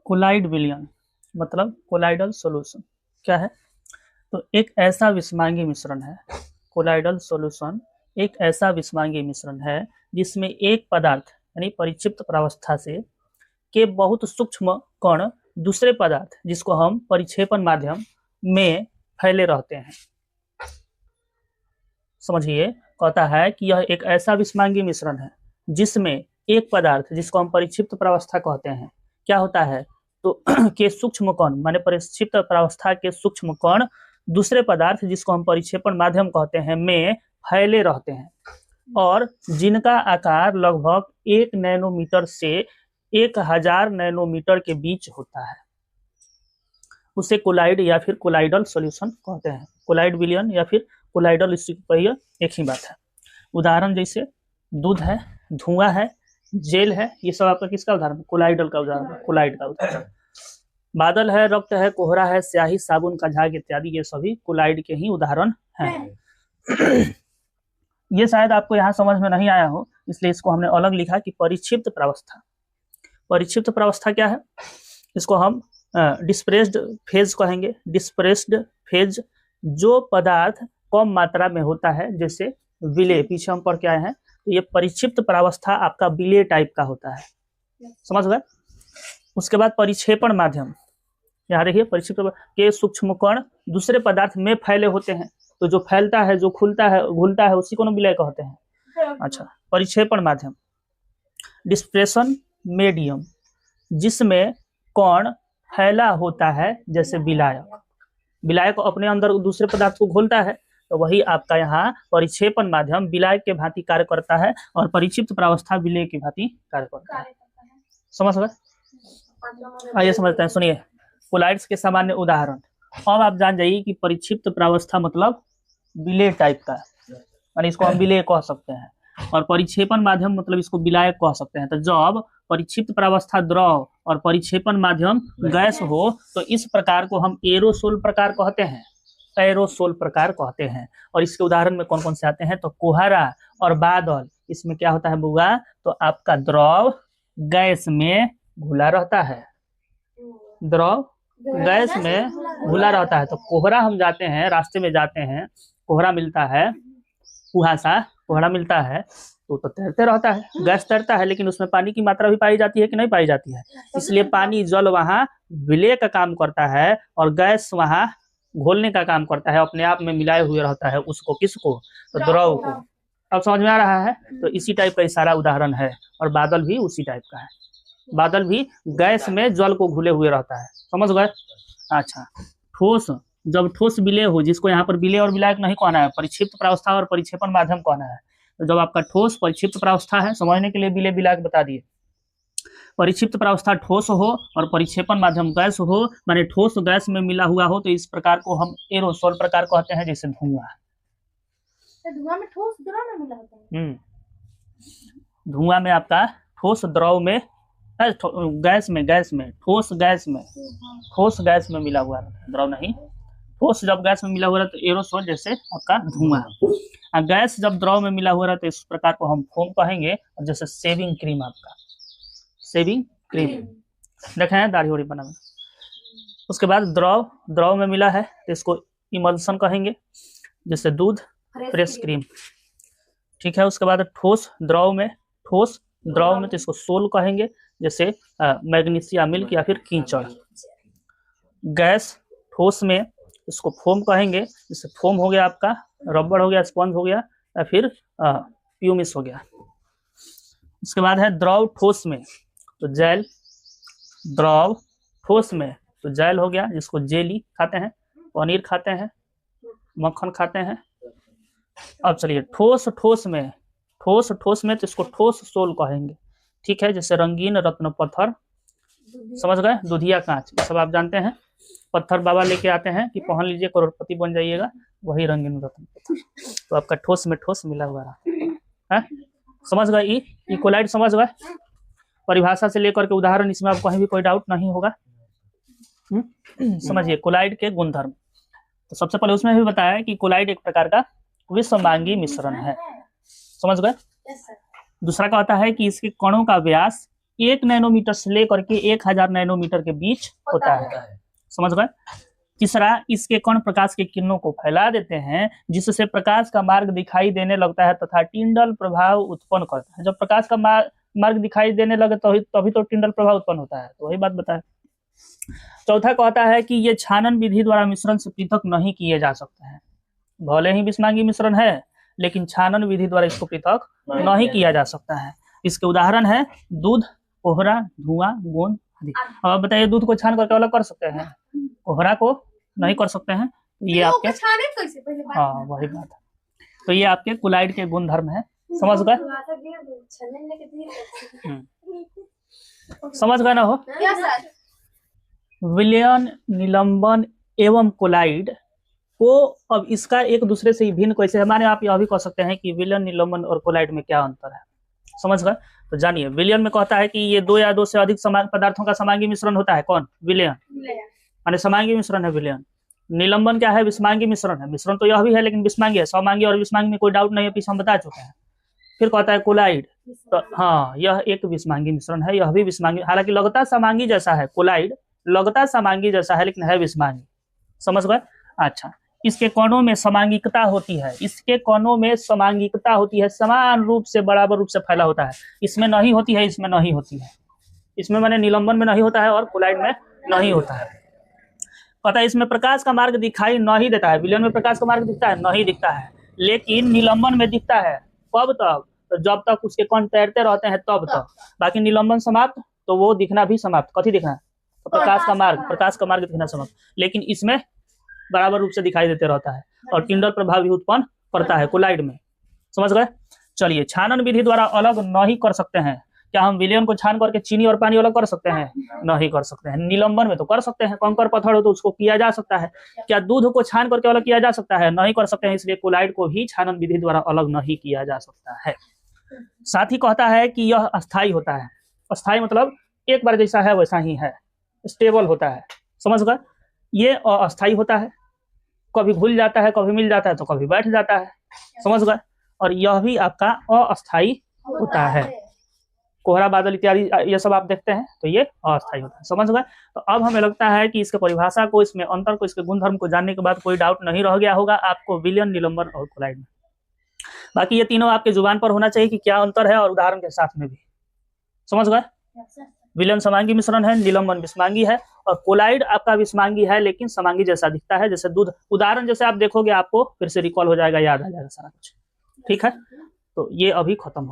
Collide विलयन मतलब colloidal solution क्या है? तो एक ऐसा विषमांगी मिश्रण है, कोलाइडल सॉल्यूशन एक ऐसा विषमांगी मिश्रण है जिसमें एक पदार्थ यानी परिक्षिप्त प्रावस्था से के बहुत सूक्ष्म कण दूसरे पदार्थ जिसको हम परिक्षेपण माध्यम में फैले रहते हैं। समझिए, कहता है कि यह एक ऐसा विषमांगी मिश्रण है जिसमें एक पदार्थ जिसको हम परिक्षिप्त प्रावस्था कहते हैं क्या होता है, तो के सूक्ष्म कण माने परिक्षिप्त प्रावस्था के सूक्ष्म कण दूसरे पदार्थ जिसको हम परिक्षेपण माध्यम कहते हैं में फैले रहते हैं और जिनका आकार लगभग 1 नैनोमीटर से 1000 नैनोमीटर के बीच होता है, उसे कोलाइड या फिर कोलाइडल सॉल्यूशन कहते हैं। कोलाइड विलयन या फिर कोलाइडल, इससे पहिए एक ही बात है। उदाहरण जैसे दूध है, धुआं है, जेल है, ये सब आपका किसका उदाहरण? कोलाइडल का उदाहरण, कोलाइड का उदाहरण। बादल है, रक्त है, कोहरा है, स्याही, साबुन का झाग इत्यादि ये सभी कोलाइड के ही उदाहरण हैं। ये शायद आपको यहाँ समझ में नहीं आया हो, इसलिए इसको हमने अलग लिखा कि परिक्षिप्त प्रावस्था। परिक्षिप्त प्रावस्था क्या है? इसको हम डिस्प्रेस्ड फेज कहेंगे। डिस्प्रेस्ड फेज जो पदार्थ कम मात्रा में होता है, जैसे विलेय, पीछे हम पढ़ के आए हैं, तो ये परिक्षिप्त प्रावस्था आपका विलेय टाइप का होता है। समझ गए? उसके बाद परिक्षेपण माध्यम, यहाँ देखिए परिक्षिप्त के सूक्ष्म कण दूसरे पदार्थ में फैले होते हैं, तो जो फैलता है, जो खुलता है, घुलता है, उसी को विलेय कहते हैं। अच्छा, परिक्षेपण माध्यम। डिस्प्रेशन मीडियम जिसमें कण फैला होता है, जैसे विलायक। विलायक अपने अंदर दूसरे पदार्थ को घोलता है, तो वही आपका यहाँ परिक्षेपण माध्यम विलायक के भांति कार्य करता है और परिक्षिप्त प्रावस्था विलेय की भांति कार्य करता है। समझ गए? आइए समझते हैं, सुनिए कोलाइड्स के सामान्य उदाहरण। अब आप जान जाइए कि परिक्षिप्त प्रावस्था मतलब विलेय टाइप का, यानी इसको हम विलेय कह सकते हैं, और परिक्षेपण माध्यम मतलब इसको विलायक कह सकते हैं। तो जब परिक्षिप्त प्रावस्था द्रव और परिक्षेपण माध्यम गैस हो, तो इस प्रकार को हम एरोसोल प्रकार कहते हैं, एरोसोल प्रकार कहते हैं। और इसके उदाहरण में कौन कौन से आते हैं? तो कोहरा और बादल। इसमें क्या होता है बुआ? तो आपका द्रव गैस में घुला रहता है, द्रव गैस में घुला रहता है। तो कोहरा हम जाते हैं, रास्ते में जाते हैं, कोहरा मिलता है, कुहासा कोहरा मिलता है, तो तैरते रहता है, गैस तैरता है, लेकिन उसमें पानी की मात्रा भी पाई जाती है कि नहीं पाई जाती है? इसलिए पानी जल वहाँ विलेय का काम करता है और गैस वहाँ घोलने का काम करता है, अपने आप में मिलाए हुए रहता है उसको, किसको? तो द्रव को। अब समझ में आ रहा है? तो इसी टाइप का सारा उदाहरण है, और बादल भी उसी टाइप का है। बादल भी गैस में जल को घुले हुए रहता है। समझ गए? अच्छा, ठोस, जब ठोस विलेय हो, जिसको यहाँ पर विलेय और विलायक नहीं कहना है, परिक्षिप्त प्रावस्था और परिक्षेपण माध्यम कहना है। तो जब आपका ठोस परिक्षिप्त प्रावस्था है, समझने के लिए विलेय विलायक बता दिए। परिक्षिप्त प्रावस्था ठोस हो और परिक्षेपण माध्यम गैस हो, माने ठोस गैस में मिला हुआ हो, तो इस प्रकार को हम एरोसोल प्रकार कहते हैं, जैसे धुआं। धुआं में ठोस द्रव में मिला होता है। धुआं में आपका ठोस द्रव में, गैस में ठोस गैस में मिला हुआ द्रव नहीं, ठोस जब गैस में मिला हुआ है तो एरोसोल, जैसे आपका धुआं। गैस जब द्रव में मिला हुआ है तो इस प्रकार को हम फोम कहेंगे, और जैसे शेविंग क्रीम, आपका शेविंग क्रीम देखे हैं, दाढ़ी वाड़ी बनाने। उसके बाद द्रव में मिला है तो इसको इमल्सन कहेंगे, जैसे दूध, फ्रेश क्रीम। ठीक है। उसके बाद ठोस द्रव में तो इसको सोल कहेंगे, जैसे मैग्नीशिया मिल्क या फिर कीचड़। गैस ठोस में इसको फोम कहेंगे, जैसे फोम हो गया आपका, रबड़ हो गया, स्पंज हो गया, या फिर प्यूमिस हो गया। उसके बाद है द्रव ठोस में तो जेल, द्रव ठोस में तो जेल हो गया, जिसको जेली खाते हैं, पनीर खाते हैं, मक्खन खाते हैं। अब चलिए ठोस में तो इसको ठोस सोल कहेंगे। ठीक है, जैसे रंगीन रत्न पत्थर, समझ गए, दुधिया कांच, सब आप जानते हैं। पत्थर बाबा लेके आते हैं कि पहन लीजिए करोड़पति बन जाइएगा, वही रंगीन रत्न पत्थर। तो आपका ठोस में ठोस मिला हुआ रहा है। समझ गए? ई कोलाइड समझ गए? परिभाषा से लेकर के उदाहरण, इसमें आपको कहीं भी कोई डाउट नहीं होगा। समझिए कोलाइड के गुणधर्म। तो सबसे पहले उसमें भी बताया कि कोलाइड एक प्रकार का विषमांगी मिश्रण है। समझ गए? दूसरा का होता है कि इसके कणों का व्यास 1 नैनोमीटर से लेकर के 1000 नैनोमीटर के बीच होता है। समझ गए। तीसरा, इसके कण प्रकाश के किरणों को फैला देते हैं जिससे प्रकाश का मार्ग दिखाई देने लगता है तथा टिंडल प्रभाव उत्पन्न करता है। जब प्रकाश का मार्ग दिखाई देने लगे तभी तो टिंडल प्रभाव उत्पन्न होता है, तो वही बात बताया। चौथा कहता है कि ये छानन विधि द्वारा मिश्रण से पृथक नहीं किए जा सकते हैं। भले ही विषमांगी मिश्रण है लेकिन छानन विधि द्वारा इसको पृथक नहीं किया जा सकता है। इसके उदाहरण है दूध, कोहरा, धुआं, गोंद आदि। अब आप बताइए, दूध को छान करके अलग कर सकते हैं, कोहरा को नहीं कर सकते हैं। ये आपके हाँ वही बात है। तो ये आपके कोलाइड के गुणधर्म है। समझ गए। समझ गए ना हो। विलयन, निलंबन एवं कोलाइड को अब इसका एक दूसरे से भिन्न कैसे है, माने आप यह भी कह सकते हैं कि विलयन, निलंबन और कोलाइड में क्या अंतर है। समझ गए। तो जानिए, विलयन में कहता है कि ये 2 या 2 से अधिक पदार्थों का समांगी मिश्रण होता है। कौन? विलयन, माने समांगी मिश्रण है विलयन। निलंबन क्या है? विषमांगी मिश्रण है। मिश्रण तो यह भी है लेकिन विषमांगी है। समांगी और विषमांगी में कोई डाउट नहीं है, पीछे हम बता चुके हैं। फिर कहता है कोलाइड, तो हाँ यह एक विषमांगी मिश्रण है, यह भी विषमांगी, हालांकि लगता समांगी जैसा है। कोलाइड लगता समांगी जैसा है लेकिन है विषमांगी। समझ गए। अच्छा, इसके कणों में समांगिकता होती है। इसके कणों में समांगिकता होती है, समान रूप से बराबर रूप से फैला होता है। इसमें नहीं होती है, इसमें नहीं होती है। इसमें मैंने निलंबन में नहीं होता है और कोलाइड में नहीं होता है। पता है, इसमें प्रकाश का मार्ग दिखाई नहीं देता है। विलयन में प्रकाश का मार्ग दिखता है? नहीं दिखता है। लेकिन निलंबन में दिखता है। कब तक? तो जब तक उसके कण तैरते रहते हैं तब तक। बाकी निलंबन समाप्त तो वो दिखना भी समाप्त। कथी दिखना? तो प्रकाश का मार्ग दिखना समाप्त। लेकिन इसमें बराबर रूप से दिखाई देते रहता है और टिंडल प्रभाव भी उत्पन्न करता है कोलाइड में। समझ गए। चलिए, छानन विधि द्वारा अलग नहीं कर सकते हैं। क्या हम विलयन को छान करके चीनी और पानी अलग कर सकते हैं? नहीं कर सकते हैं। निलंबन में तो कर सकते हैं, कंकड़ पत्थर हो तो उसको किया जा सकता है। क्या दूध को छान करके अलग किया जा सकता है? नहीं कर सकते हैं। इसलिए कोलाइड को भी छानन विधि द्वारा अलग नहीं किया जा सकता है। साथ ही कहता है कि यह अस्थायी होता है। अस्थायी मतलब एक बार जैसा है वैसा ही है, स्टेबल होता है। समझ गए। ये अस्थायी होता है, कभी घुल जाता है, कभी मिल जाता है तो कभी बैठ जाता है। समझ गए। और यह भी आपका अस्थायी होता है। कोहरा, बादल इत्यादि ये सब आप देखते हैं तो ये अस्थायी होता है। समझ गए। तो अब हमें लगता है कि इसके परिभाषा को, इसमें अंतर को, इसके गुणधर्म को जानने के बाद कोई डाउट नहीं रह गया होगा आपको विलयन, निलंबन और कोलाइड में। बाकी ये तीनों आपके जुबान पर होना चाहिए कि क्या अंतर है, और उदाहरण के साथ में भी। समझ गए। विलयन समांगी मिश्रण है, निलंबन विषमांगी है, और कोलाइड आपका विषमांगी है लेकिन समांगी जैसा दिखता है, जैसे दूध। उदाहरण जैसे आप देखोगे आपको फिर से रिकॉल हो जाएगा, याद आ जाएगा सारा कुछ। ठीक है। तो ये अभी खत्म हो